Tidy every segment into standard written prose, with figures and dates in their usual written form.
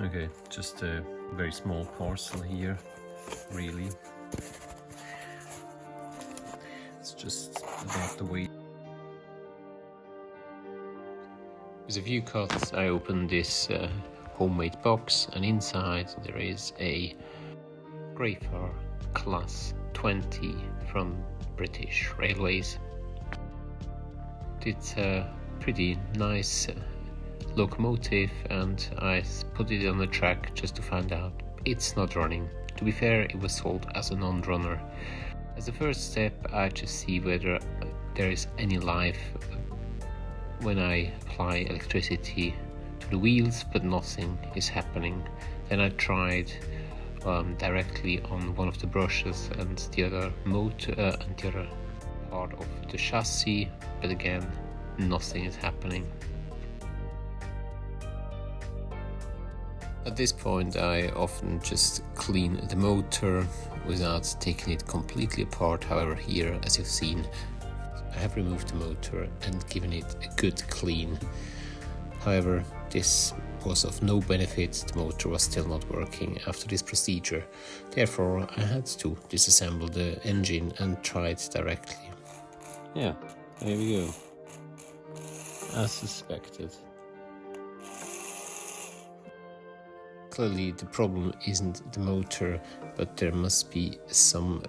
Okay, just a very small parcel here, really. It's just about the weight. With a few cuts, I opened this homemade box, and inside there is a Graham Class 20 from British Railways. It's a pretty nice locomotive, and I put it on the track just to find out it's not running. To be fair, it was sold as a non-runner. As a first step, I just see whether there is any life when I apply electricity to the wheels, but nothing is happening. Then I tried directly on one of the brushes and the other motor and the other part of the chassis, but again, nothing is happening. At this point, I often just clean the motor without taking it completely apart. However, here, as you've seen, I have removed the motor and given it a good clean. However, this was of no benefit. The motor was still not working after this procedure. Therefore, I had to disassemble the engine and try it directly. Yeah, there we go. As suspected. Clearly the problem isn't the motor, but there must be some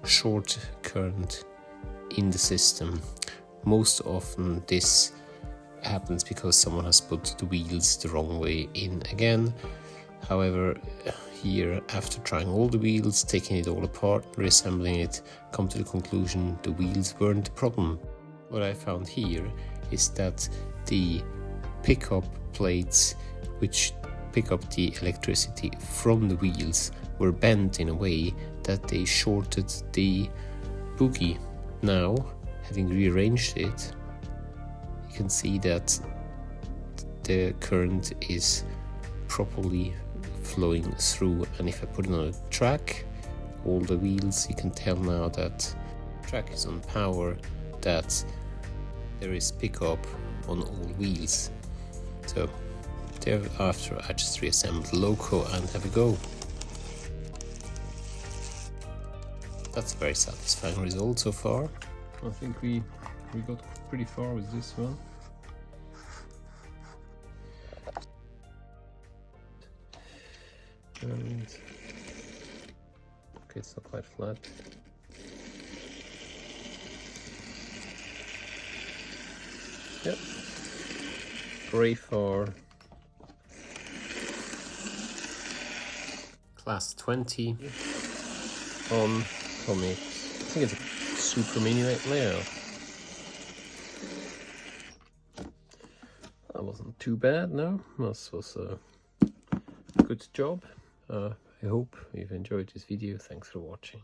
short current in the system. Most often this happens because someone has put the wheels the wrong way in again. However, here, after trying all the wheels, taking it all apart, reassembling it, come to the conclusion the wheels weren't the problem. What I found here is that the pickup plates, which pick up the electricity from the wheels, were bent in a way that they shorted the bogie. Now, having rearranged it, you can see that the current is properly flowing through, and if I put it on a track, all the wheels, you can tell now that the track is on power, that there is pickup on all wheels. So thereafter, I just reassemble the loco and have a go. That's a very satisfying result so far. I think we got pretty far with this one. And okay, it's not quite flat. Yep. Graham Class 20 on Tomix. I think it's a super mini layout. That wasn't too bad, no. This was a good job. I hope you've enjoyed this video. Thanks for watching.